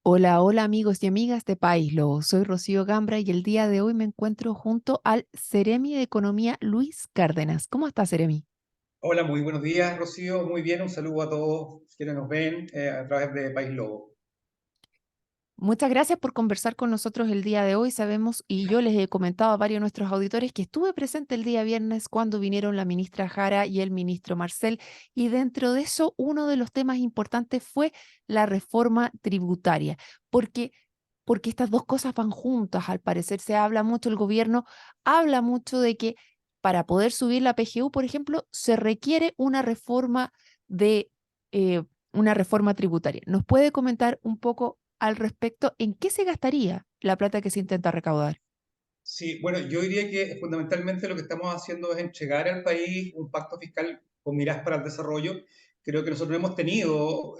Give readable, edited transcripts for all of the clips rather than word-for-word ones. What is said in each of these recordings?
Hola, hola amigos y amigas de País Lobo. Soy Rocío Gambra y el día de hoy me encuentro junto al Ceremi de Economía Luis Cárdenas. ¿Cómo está, Ceremi? Hola, muy buenos días, Rocío. Muy bien, un saludo a todos quienes nos ven a través de País Lobo. Muchas gracias por conversar con nosotros el día de hoy. Sabemos, y yo les he comentado a varios de nuestros auditores, que estuve presente el día viernes cuando vinieron la ministra Jara y el ministro Marcel, y dentro de eso uno de los temas importantes fue la reforma tributaria, porque porque estas dos cosas van juntas. Al parecer se habla mucho, el gobierno habla mucho de que para poder subir la PGU, por ejemplo, se requiere de una reforma tributaria. ¿Nos puede comentar un poco al respecto en qué se gastaría la plata que se intenta recaudar? Sí, bueno, yo diría que fundamentalmente lo que estamos haciendo es entregar al país un pacto fiscal con miras para el desarrollo. Creo que nosotros hemos tenido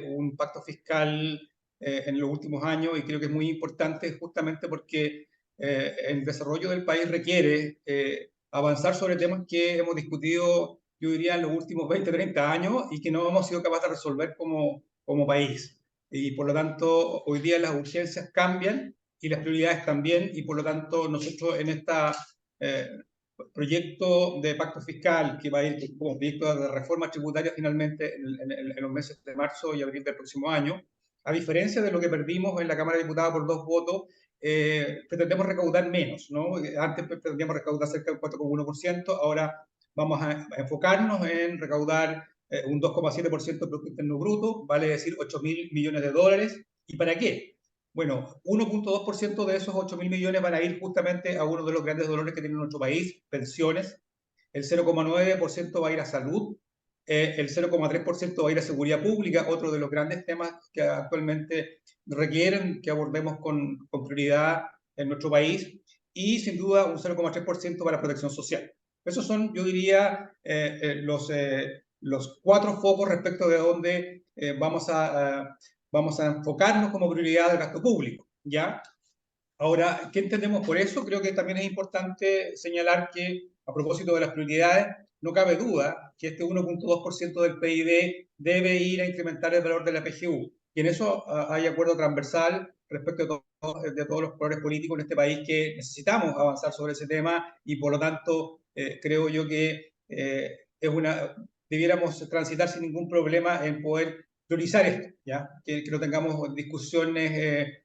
un pacto fiscal en los últimos años y creo que es muy importante justamente porque el desarrollo del país requiere avanzar sobre temas que hemos discutido, yo diría, en los últimos 20, 30 años y que no hemos sido capaces de resolver como país. Y por lo tanto, hoy día las urgencias cambian y las prioridades también, y por lo tanto nosotros en este proyecto de pacto fiscal que va a ir como proyecto de reforma tributaria finalmente en los meses de marzo y abril del próximo año, a diferencia de lo que perdimos en la Cámara de Diputados por 2 votos, pretendemos recaudar menos, ¿no? Antes pretendíamos recaudar cerca del 4,1%, ahora vamos a enfocarnos en recaudar un 2,7% del Producto Interno Bruto, vale decir 8.000 millones de dólares. ¿Y para qué? Bueno, 1,2% de esos 8.000 millones van a ir justamente a uno de los grandes dolores que tiene nuestro país, pensiones. El 0,9% va a ir a salud. El 0,3% va a ir a seguridad pública, otro de los grandes temas que actualmente requieren que abordemos con prioridad en nuestro país. Y sin duda un 0,3% para protección social. Esos son, yo diría, los cuatro focos respecto de dónde vamos a enfocarnos como prioridad del gasto público, ¿ya? Ahora, ¿qué entendemos por eso? Creo que también es importante señalar que, a propósito de las prioridades, no cabe duda que este 1,2% del PIB debe ir a incrementar el valor de la PGU. Y en eso hay acuerdo transversal respecto de todos los colores políticos en este país que necesitamos avanzar sobre ese tema y por lo tanto creo yo que debiéramos transitar sin ningún problema en poder priorizar esto, ¿ya? Que no tengamos discusiones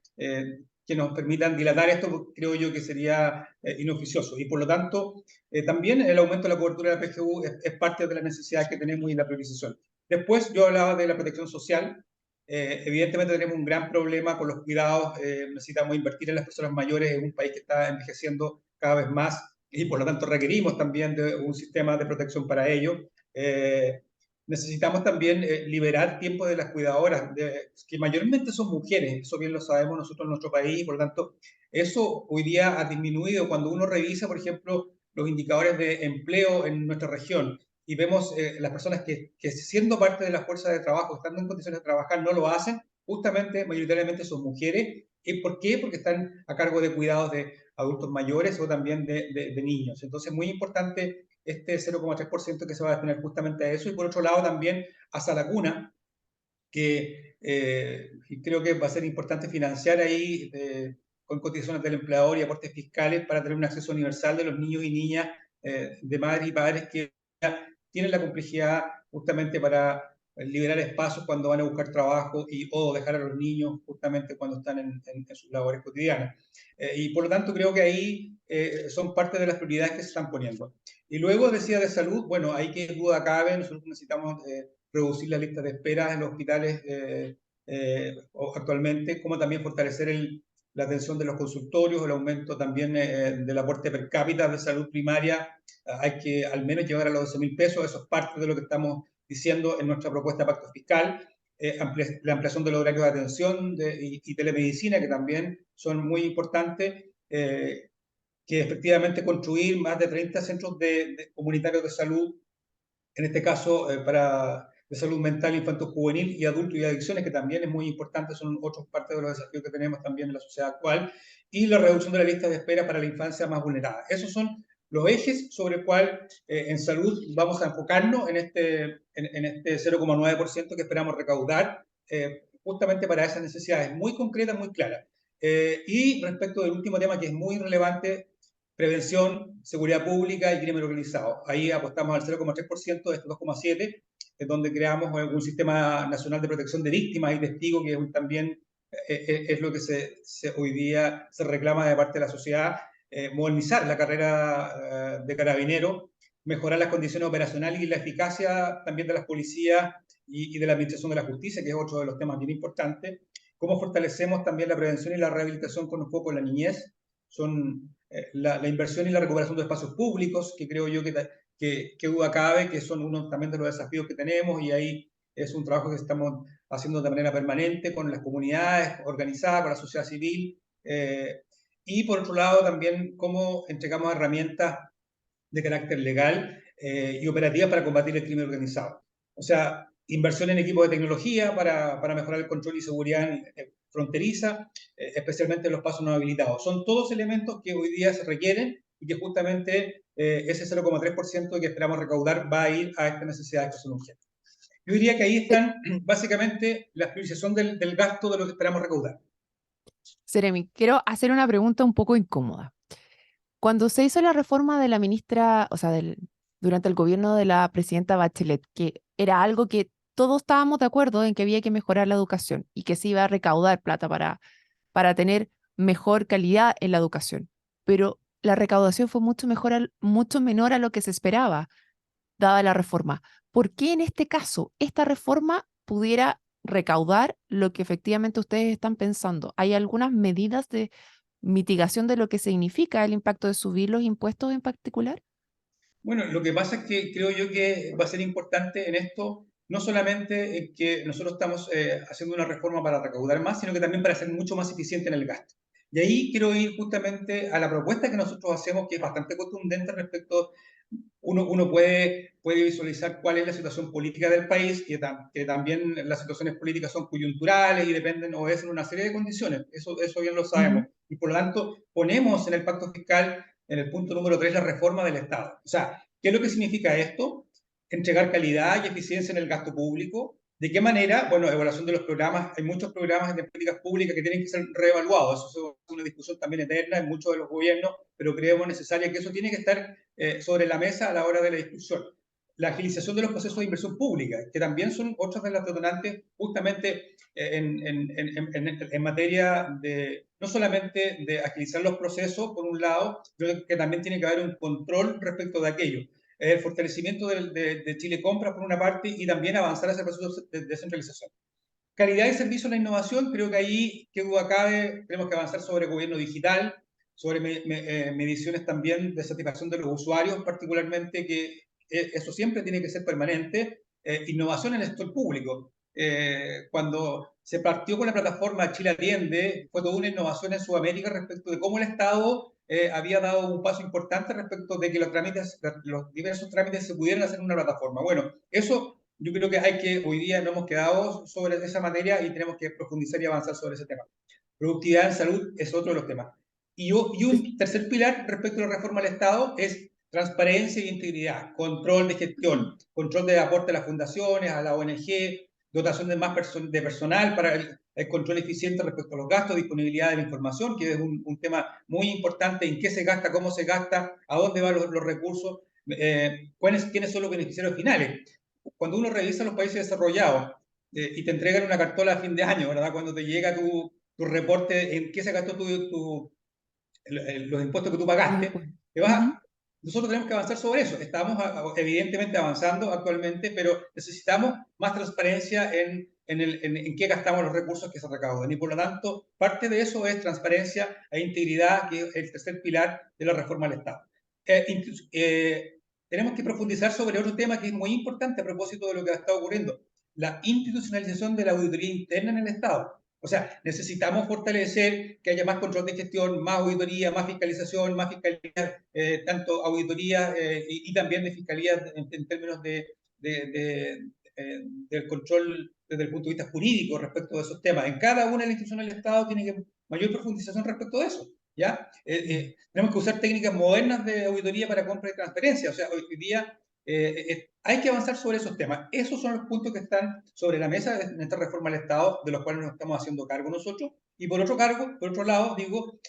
que nos permitan dilatar esto, creo yo que sería inoficioso. Y por lo tanto, también el aumento de la cobertura de la PGU es parte de las necesidades que tenemos y la priorización. Después, yo hablaba de la protección social. Evidentemente tenemos un gran problema con los cuidados. Necesitamos invertir en las personas mayores en un país que está envejeciendo cada vez más y por lo tanto requerimos también de un sistema de protección para ello. Necesitamos también liberar tiempo de las cuidadoras, que mayormente son mujeres, eso bien lo sabemos nosotros en nuestro país, por lo tanto, eso hoy día ha disminuido. Cuando uno revisa, por ejemplo, los indicadores de empleo en nuestra región y vemos las personas que siendo parte de la fuerza de trabajo, estando en condiciones de trabajar, no lo hacen, justamente, mayoritariamente son mujeres. ¿Y por qué? Porque están a cargo de cuidados de adultos mayores o también de niños. Entonces, muy importante este 0,3% que se va a destinar justamente a eso, y por otro lado también a la cuna, que creo que va a ser importante financiar ahí con cotizaciones del empleador y aportes fiscales para tener un acceso universal de los niños y niñas de madres y padres que tienen la complejidad justamente para liberar espacios cuando van a buscar trabajo o dejar a los niños justamente cuando están en sus labores cotidianas. Y por lo tanto creo que ahí son parte de las prioridades que se están poniendo. Y luego decía de salud, bueno, ahí que duda cabe, nosotros necesitamos reducir la lista de espera en los hospitales actualmente, como también fortalecer la atención de los consultorios, el aumento también del aporte per cápita de salud primaria. Hay que al menos llegar a los 12.000 pesos, eso es parte de lo que estamos diciendo en nuestra propuesta de pacto fiscal. La ampliación del horario de atención y telemedicina, que también son muy importantes. Que efectivamente construir más de 30 centros comunitarios de salud, en este caso de salud mental, infantil, juvenil y adulto y adicciones, que también es muy importante, son otros parte de los desafíos que tenemos también en la sociedad actual, y la reducción de la lista de espera para la infancia más vulnerada. Esos son los ejes sobre el cual en salud vamos a enfocarnos en este 0,9% que esperamos recaudar. justamente para esas necesidades muy concretas, muy claras. Y respecto del último tema que es muy relevante, prevención, seguridad pública y crimen organizado. Ahí apostamos al 0,3% de estos 2,7%, es donde creamos un sistema nacional de protección de víctimas y testigos, que también es lo que hoy día se reclama de parte de la sociedad, modernizar la carrera de carabinero, mejorar las condiciones operacionales y la eficacia también de las policías y de la administración de la justicia, que es otro de los temas bien importantes. Cómo fortalecemos también la prevención y la rehabilitación con un foco en la niñez. Son la inversión y la recuperación de espacios públicos, que creo yo que duda cabe, que son uno también de los desafíos que tenemos, y ahí es un trabajo que estamos haciendo de manera permanente con las comunidades organizadas, con la sociedad civil, y por otro lado también cómo entregamos herramientas de carácter legal y operativas para combatir el crimen organizado. O sea, inversión en equipos de tecnología para mejorar el control y seguridad fronteriza, especialmente en los pasos no habilitados. Son todos elementos que hoy día se requieren y que justamente ese 0,3% que esperamos recaudar va a ir a estas necesidades que son urgentes. Yo diría que ahí están básicamente la priorización del gasto de lo que esperamos recaudar. Seremi, quiero hacer una pregunta un poco incómoda. Cuando se hizo la reforma de la ministra, o sea, durante el gobierno de la presidenta Bachelet, que era algo que todos estábamos de acuerdo en que había que mejorar la educación y que se iba a recaudar plata para tener mejor calidad en la educación, pero la recaudación fue mucho menor a lo que se esperaba, dada la reforma. ¿Por qué en este caso esta reforma pudiera recaudar lo que efectivamente ustedes están pensando? ¿Hay algunas medidas de mitigación de lo que significa el impacto de subir los impuestos en particular? Bueno, lo que pasa es que creo yo que va a ser importante en esto, no solamente que nosotros estamos haciendo una reforma para recaudar más, sino que también para ser mucho más eficiente en el gasto. Y ahí quiero ir justamente a la propuesta que nosotros hacemos, que es bastante contundente respecto. Uno puede visualizar cuál es la situación política del país, que también las situaciones políticas son coyunturales y dependen, obedecen una serie de condiciones, eso bien lo sabemos. Ujú. Y por lo tanto, ponemos en el pacto fiscal, en el punto número 3, la reforma del Estado. O sea, ¿qué es lo que significa esto? Entregar calidad y eficiencia en el gasto público. ¿De qué manera? Bueno, evaluación de los programas. Hay muchos programas de políticas públicas que tienen que ser reevaluados. Eso es una discusión también eterna en muchos de los gobiernos, pero creemos necesaria que eso tiene que estar sobre la mesa a la hora de la discusión. La agilización de los procesos de inversión pública, que también son otras de las detonantes justamente en materia de, no solamente de agilizar los procesos, por un lado, pero que también tiene que haber un control respecto de aquello. El fortalecimiento de Chile Compras, por una parte, y también avanzar hacia el proceso de descentralización. Calidad y servicio en la innovación, creo que ahí, qué duda cabe, tenemos que avanzar sobre gobierno digital, sobre mediciones también de satisfacción de los usuarios, particularmente, que eso siempre tiene que ser permanente. Innovación en el sector público. Cuando se partió con la plataforma Chile Atiende, fue toda una innovación en Sudamérica respecto de cómo el Estado había dado un paso importante respecto de que los diversos trámites se pudieran hacer en una plataforma. Bueno, eso yo creo que hoy día no hemos quedado sobre esa materia y tenemos que profundizar y avanzar sobre ese tema. Productividad en salud es otro de los temas. Y un tercer pilar respecto a la reforma del Estado es transparencia e integridad, control de gestión, control de aporte a las fundaciones, a la ONG, dotación de más de personal para el control eficiente respecto a los gastos, disponibilidad de la información, que es un tema muy importante, en qué se gasta, cómo se gasta, a dónde van los recursos, quiénes son los beneficiarios finales. Cuando uno revisa los países desarrollados y te entregan una cartola a fin de año, ¿verdad? Cuando te llega tu reporte en qué se gastó los impuestos que tú Los pagaste, impuestos. te vas Ujú. nosotros tenemos que avanzar sobre eso. Estamos evidentemente avanzando actualmente, pero necesitamos más transparencia en qué gastamos los recursos que se recaudan. Y por lo tanto, parte de eso es transparencia e integridad, que es el tercer pilar de la reforma del Estado. Tenemos que profundizar sobre otro tema que es muy importante a propósito de lo que está ocurriendo, la institucionalización de la auditoría interna en el Estado. O sea, necesitamos fortalecer que haya más control de gestión, más auditoría, más fiscalía, tanto auditoría y también de fiscalía en términos del control desde el punto de vista jurídico respecto de esos temas. En cada una de las instituciones del Estado tiene que mayor profundización respecto de eso. ¿Ya? Tenemos que usar técnicas modernas de auditoría para compra y transferencia. O sea, hoy día Hay que avanzar sobre esos temas. Esos son los puntos que están sobre la mesa en esta reforma al Estado, de los cuales nos estamos haciendo cargo nosotros. Y por otro lado, digo,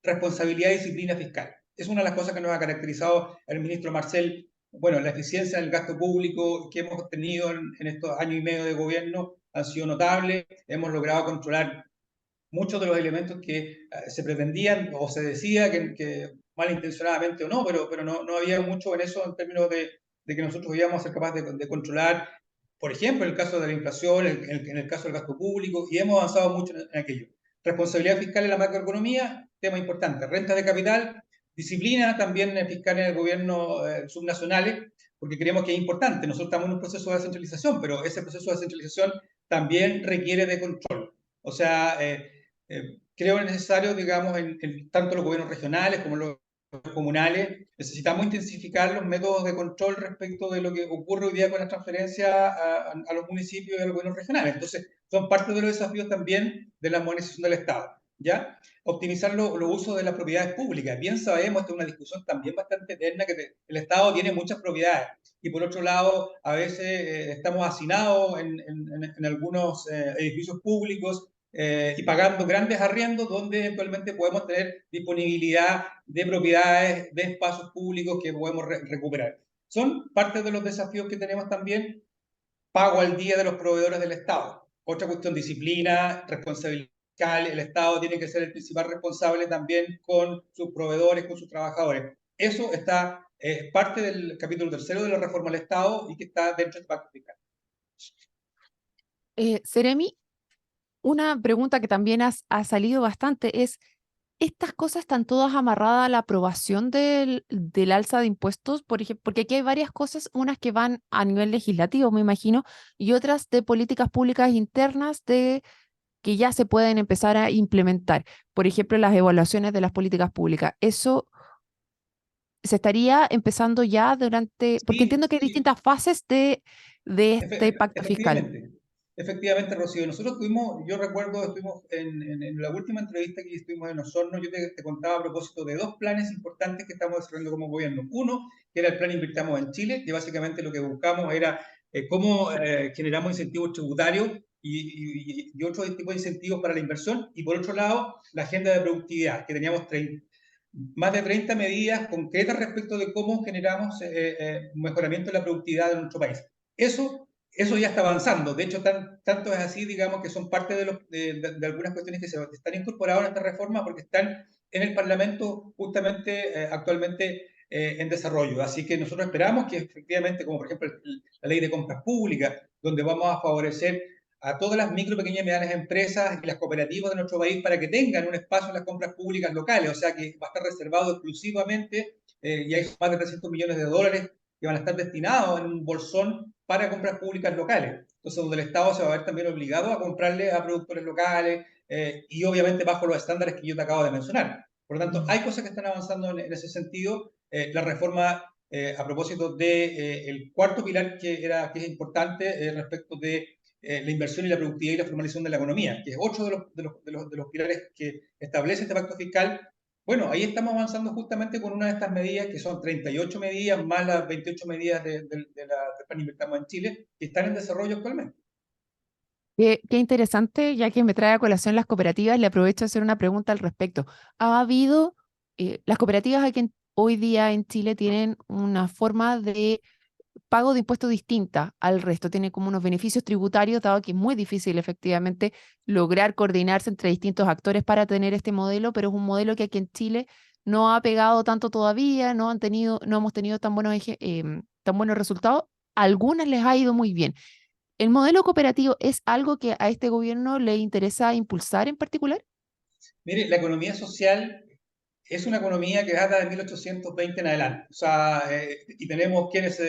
responsabilidad y disciplina fiscal. Es una de las cosas que nos ha caracterizado el ministro Marcel. Bueno, la eficiencia en el gasto público que hemos tenido en estos años y medio de gobierno ha sido notable. Hemos logrado controlar muchos de los elementos que se pretendían o se decía que malintencionadamente o no, pero no había mucho en eso en términos de que nosotros íbamos a ser capaces de controlar, por ejemplo, en el caso de la inflación, en el caso del gasto público, y hemos avanzado mucho en aquello. Responsabilidad fiscal en la macroeconomía, tema importante. Renta de capital, disciplina también fiscal en el gobierno subnacionales, porque creemos que es importante. Nosotros estamos en un proceso de descentralización, pero ese proceso de descentralización también requiere de control. O sea, creo necesario, digamos, en tanto los gobiernos regionales como los comunales, necesitamos intensificar los métodos de control respecto de lo que ocurre hoy día con las transferencias a los municipios y a los gobiernos regionales. Entonces, son parte de los desafíos también de la modernización del Estado. ¿Ya? Optimizar los usos de las propiedades públicas. Bien sabemos, esta es una discusión también bastante eterna, que el Estado tiene muchas propiedades y por otro lado, a veces estamos hacinados en algunos edificios públicos y pagando grandes arriendos donde eventualmente podemos tener disponibilidad de propiedades, de espacios públicos que podemos recuperar. Son parte de los desafíos que tenemos también. Pago al día de los proveedores del Estado. Otra cuestión, disciplina, responsabilidad fiscal. El Estado tiene que ser el principal responsable también con sus proveedores, con sus trabajadores. Eso está parte del capítulo tercero de la reforma del Estado y que está dentro de este pacto fiscal. Seremi, una pregunta que también ha salido bastante es, ¿estas cosas están todas amarradas a la aprobación del alza de impuestos? Por ejemplo, porque aquí hay varias cosas, unas que van a nivel legislativo, me imagino, y otras de políticas públicas internas que ya se pueden empezar a implementar. Por ejemplo, las evaluaciones de las políticas públicas. Eso se estaría empezando ya durante, porque Sí, entiendo que hay sí, distintas fases de este pacto fiscal. efectivamente. Efectivamente, Rocío. Nosotros tuvimos, yo recuerdo, estuvimos en la última entrevista que estuvimos en Osorno, yo te contaba a propósito de dos planes importantes que estamos desarrollando como gobierno. Uno, que era el plan Invirtamos en Chile, que básicamente lo que buscamos era cómo generamos incentivos tributarios y otro tipo de incentivos para la inversión. Y por otro lado, la agenda de productividad, que teníamos más de 30 medidas concretas respecto de cómo generamos un mejoramiento de la productividad de nuestro país. Eso ya está avanzando. De hecho, tanto es así, digamos, que son parte de algunas cuestiones que se están incorporadas en esta reforma porque están en el Parlamento justamente actualmente en desarrollo. Así que nosotros esperamos que efectivamente, como por ejemplo la ley de compras públicas, donde vamos a favorecer a todas las micro, pequeñas y medianas empresas y las cooperativas de nuestro país para que tengan un espacio en las compras públicas locales, o sea que va a estar reservado exclusivamente, y hay más de 300 millones de dólares que van a estar destinados en un bolsón para compras públicas locales. Entonces, donde el Estado se va a ver también obligado a comprarle a productores locales y obviamente bajo los estándares que yo te acabo de mencionar. Por lo tanto, Mm. hay cosas que están avanzando en ese sentido. La reforma a propósito del cuarto pilar que es importante respecto de la inversión y la productividad y la formalización de la economía, que es otro de los pilares que establece este pacto fiscal. Bueno, ahí estamos avanzando justamente con una de estas medidas, que son 38 medidas más las 28 medidas del plan Invertamos en Chile, que están en desarrollo actualmente. Qué interesante, ya que me trae a colación las cooperativas, le aprovecho a hacer una pregunta al respecto. ¿Ha habido, las cooperativas aquí hoy día en Chile tienen una forma de pago de impuestos distinta al resto, tiene como unos beneficios tributarios, dado que es muy difícil efectivamente lograr coordinarse entre distintos actores para tener este modelo, pero es un modelo que aquí en Chile no ha pegado tanto todavía, no hemos tenido tan buenos resultados. A algunas les ha ido muy bien. ¿El modelo cooperativo es algo que a este gobierno le interesa impulsar en particular? Mire, la economía social es una economía que data de 1820 en adelante. O sea, y tenemos quienes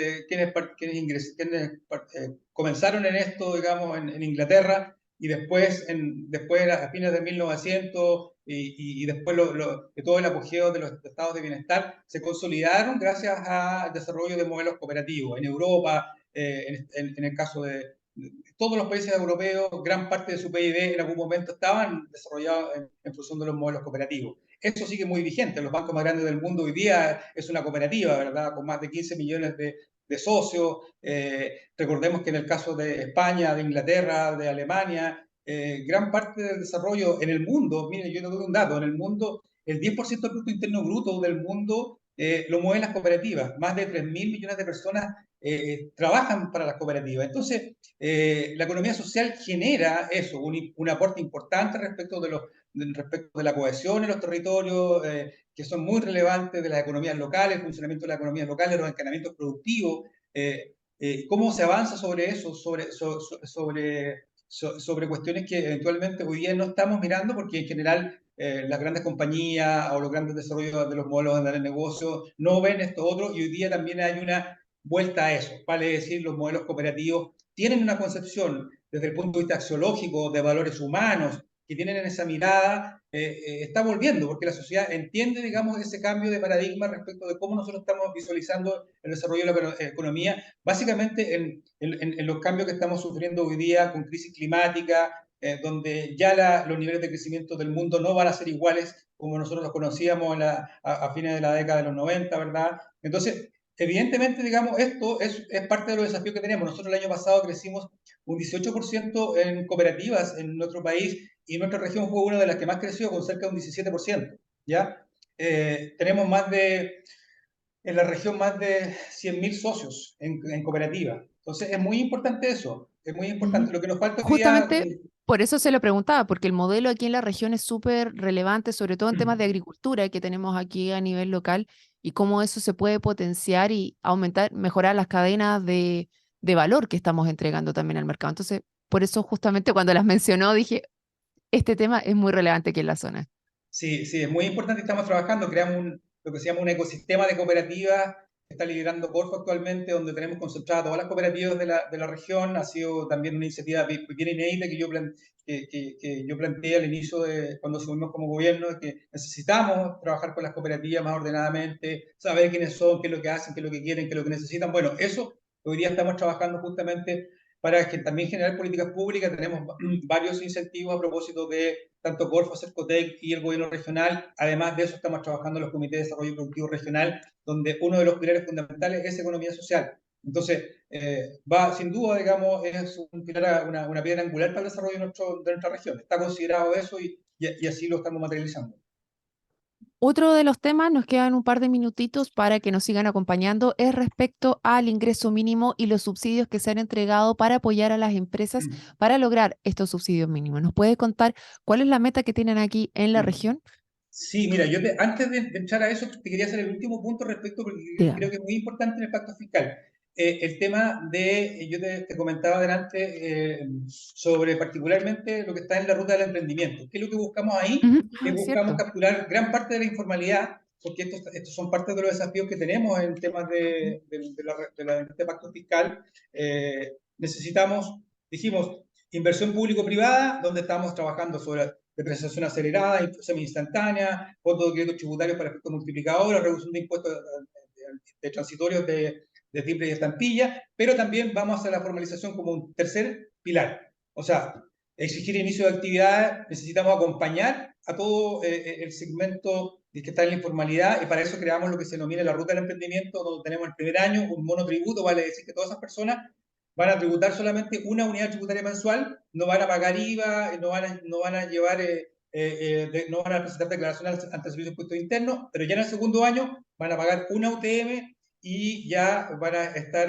comenzaron en esto, digamos, en Inglaterra, y después a fines de 1900 y después de todo el apogeo de los estados de bienestar, se consolidaron gracias al desarrollo de modelos cooperativos. En Europa, en el caso de todos los países europeos, gran parte de su PIB en algún momento estaban desarrollados en función de los modelos cooperativos. Eso sigue muy vigente. Los bancos más grandes del mundo hoy día es una cooperativa, ¿verdad? Con más de 15 millones de de socios. Recordemos que en el caso de España, de Inglaterra, de Alemania, gran parte del desarrollo en el mundo, miren, yo te doy un dato, en el mundo, el 10% del Producto Interno Bruto del mundo lo mueven las cooperativas. Más de 3.000 millones de personas trabajan para las cooperativas. Entonces, la economía social genera eso, un aporte importante respecto de la cohesión en los territorios, que son muy relevantes, de las economías locales, el funcionamiento de las economías locales, los encadenamientos productivos, cómo se avanza sobre eso, sobre cuestiones que eventualmente hoy día no estamos mirando, porque en general las grandes compañías o los grandes desarrollos de los modelos de negocio no ven esto otro, y hoy día también hay una vuelta a eso, vale decir, los modelos cooperativos tienen una concepción desde el punto de vista axiológico de valores humanos, que tienen en esa mirada, está volviendo, porque la sociedad entiende, digamos, ese cambio de paradigma respecto de cómo nosotros estamos visualizando el desarrollo de la economía, básicamente en los cambios que estamos sufriendo hoy día con crisis climática, donde ya los niveles de crecimiento del mundo no van a ser iguales como nosotros los conocíamos a fines de la década de los 90, ¿verdad? Entonces, evidentemente, digamos, esto es parte de los desafíos que tenemos. Nosotros el año pasado crecimos un 18% en cooperativas en nuestro país, y nuestra región fue una de las que más creció, con cerca de un 17%, ¿ya? Tenemos en la región más de 100.000 socios en cooperativa. Entonces, es muy importante eso, es muy importante. Ujú. Lo que nos falta hoy día... Justamente por eso se lo preguntaba, porque el modelo aquí en la región es súper relevante, sobre todo en temas de agricultura que tenemos aquí a nivel local, y cómo eso se puede potenciar y aumentar, mejorar las cadenas de valor que estamos entregando también al mercado. Entonces, por eso justamente cuando las mencionó dije, este tema es muy relevante aquí en la zona. Sí, sí, es muy importante. Estamos trabajando, creamos lo que se llama un ecosistema de cooperativas que está liderando Corfo actualmente, donde tenemos concentradas todas las cooperativas de la región. Ha sido también una iniciativa bien inédita que yo planteé al inicio de cuando subimos como gobierno, que necesitamos trabajar con las cooperativas más ordenadamente, saber quiénes son, qué es lo que hacen, qué es lo que quieren, qué es lo que necesitan. Bueno, eso hoy día estamos trabajando justamente para que también generar políticas públicas. Tenemos varios incentivos a propósito de tanto Corfo, Cercotec y el gobierno regional. Además de eso, estamos trabajando en los comités de desarrollo productivo regional, donde uno de los pilares fundamentales es economía social. Entonces, sin duda, digamos, es un pilar, una piedra angular para el desarrollo de nuestra región. Está considerado eso, y así lo estamos materializando. Otro de los temas, nos quedan un par de minutitos para que nos sigan acompañando, es respecto al ingreso mínimo y los subsidios que se han entregado para apoyar a las empresas para lograr estos subsidios mínimos. ¿Nos puede contar cuál es la meta que tienen aquí en la región? Sí, mira, antes de entrar a eso, te quería hacer el último punto respecto, porque creo Dígame. que es muy importante en el pacto fiscal. El tema yo te comentaba adelante sobre particularmente lo que está en la ruta del emprendimiento. ¿Qué es lo que buscamos ahí? Ujú. Que Ah, buscamos cierto. capturar gran parte de la informalidad, porque estos son parte de los desafíos que tenemos en temas de este pacto fiscal. Dijimos, inversión público-privada, donde estamos trabajando sobre depreciación acelerada, inflación instantánea, fondo de crédito tributario para efectos multiplicadores, reducción de impuestos de transitorios de timbre y estampilla, pero también vamos a hacer la formalización como un tercer pilar. O sea, exigir inicio de actividad, necesitamos acompañar a todo el segmento que está en la informalidad, y para eso creamos lo que se denomina la ruta del emprendimiento, donde tenemos el primer año un monotributo, vale decir que todas esas personas van a tributar solamente una unidad tributaria mensual, no van a pagar IVA, no van a llevar, no van a presentar declaraciones ante el Servicio de Impuestos Internos, pero ya en el segundo año van a pagar una UTM y ya van a estar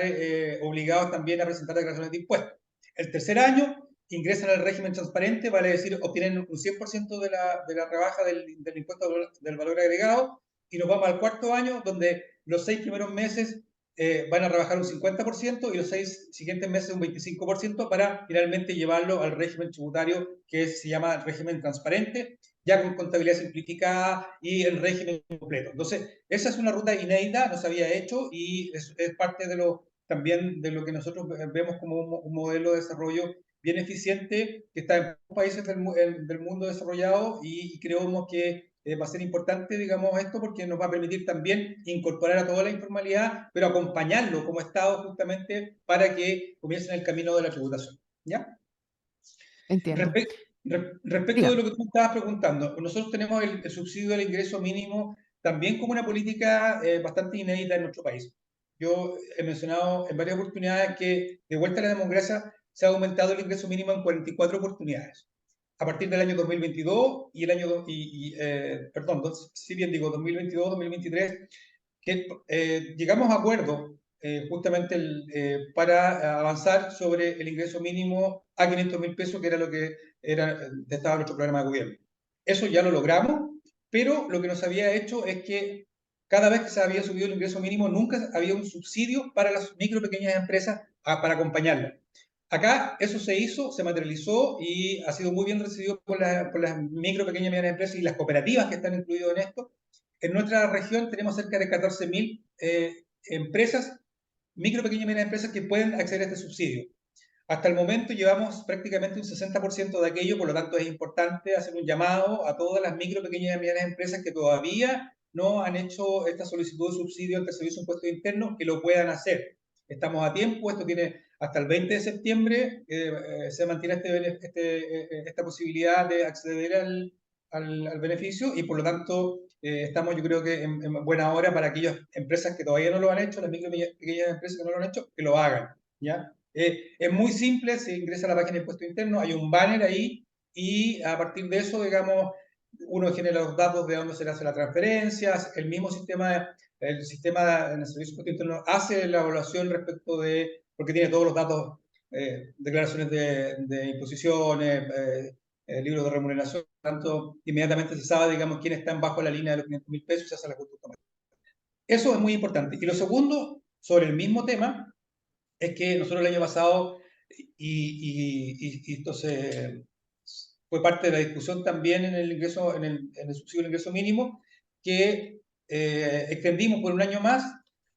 obligados también a presentar declaraciones de impuestos. El tercer año ingresan al régimen transparente, vale decir, obtienen un 100% de la rebaja del impuesto del valor agregado, y nos vamos al cuarto año, donde los 6 primeros meses van a rebajar un 50% y los 6 siguientes meses un 25%, para finalmente llevarlo al régimen tributario que se llama régimen transparente, ya con contabilidad simplificada y el régimen completo. Entonces, esa es una ruta inédita, no se había hecho, y es parte también de lo que nosotros vemos como un modelo de desarrollo bien eficiente que está en muchos países del mundo desarrollado, y creemos que va a ser importante, digamos, esto, porque nos va a permitir también incorporar a toda la informalidad, pero acompañarlo como Estado justamente para que comiencen el camino de la tributación. ¿Ya? Entiendo. Respecto de Dígame. lo que tú estabas preguntando, nosotros tenemos el subsidio del ingreso mínimo también como una política bastante inédita en nuestro país. yo he mencionado en varias oportunidades que de vuelta a la democracia se ha aumentado el ingreso mínimo en 44 oportunidades. A partir del año 2022 y el año, perdón, si bien digo 2022, 2023, que llegamos a acuerdo justamente para avanzar sobre el ingreso mínimo a 500.000 pesos, que era lo que estaba nuestro programa de gobierno. Eso ya lo logramos, pero lo que nos había hecho es que cada vez que se había subido el ingreso mínimo, nunca había un subsidio para las micro pequeñas empresas para acompañarlas. Acá eso se hizo, se materializó y ha sido muy bien recibido por las micro, pequeñas y medianas empresas y las cooperativas que están incluidas en esto. En nuestra región tenemos cerca de 14.000 empresas, micro, pequeñas y medianas empresas que pueden acceder a este subsidio. Hasta el momento llevamos prácticamente un 60% de aquello, por lo tanto es importante hacer un llamado a todas las micro, pequeñas y medianas empresas que todavía no han hecho esta solicitud de subsidio ante el Servicio de Impuestos Internos, que lo puedan hacer. Estamos a tiempo, esto tiene hasta el 20 de septiembre, se mantiene esta posibilidad de acceder al beneficio y por lo tanto estamos yo creo que en buena hora para aquellas empresas que todavía no lo han hecho, las micro, pequeñas empresas que no lo han hecho, que lo hagan, ¿ya? Es muy simple, se ingresa a la página de impuestos internos, hay un banner ahí y a partir de eso, digamos, uno genera los datos de dónde se le hace la transferencia, el mismo sistema, el sistema en el Servicio de Impuestos Internos hace la evaluación respecto de, porque tiene todos los datos, declaraciones de imposiciones, libros de remuneración, tanto inmediatamente se sabe, digamos, quiénes están bajo la línea de los 500.000 pesos y se hace la cuenta automática. Eso es muy importante. Y lo segundo, sobre el mismo tema, es que nosotros el año pasado, y esto fue parte de la discusión también en el ingreso, en el subsidio del ingreso mínimo, que extendimos por un año más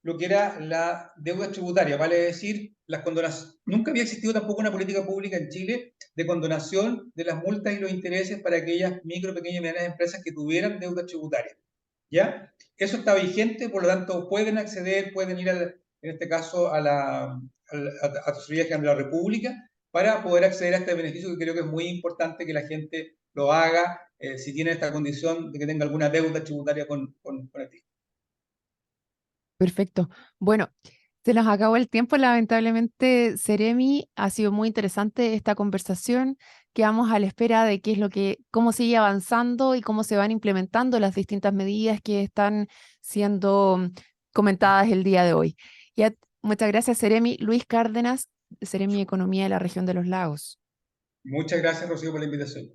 lo que era la deuda tributaria, vale decir, las condonaciones. Nunca había existido tampoco una política pública en Chile de condonación de las multas y los intereses para aquellas micro, pequeñas y medianas empresas que tuvieran deuda tributaria. ¿Ya? Eso está vigente, por lo tanto pueden acceder, pueden ir en este caso a la Tesorería General de la República para poder acceder a este beneficio que creo que es muy importante que la gente lo haga si tiene esta condición de que tenga alguna deuda tributaria con el fisco. Perfecto. Bueno, se nos acabó el tiempo, lamentablemente, Seremi. Ha sido muy interesante esta conversación. Quedamos a la espera de qué es cómo sigue avanzando y cómo se van implementando las distintas medidas que están siendo comentadas el día de hoy. Muchas gracias, Seremi. Luis Cárdenas, Seremi Economía de la Región de los Lagos. Muchas gracias, Rocío, por la invitación.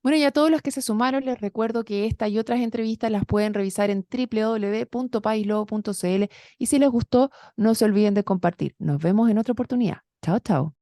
Bueno, y a todos los que se sumaron, les recuerdo que esta y otras entrevistas las pueden revisar en www.paislobo.cl y si les gustó, no se olviden de compartir. Nos vemos en otra oportunidad. Chao, chao.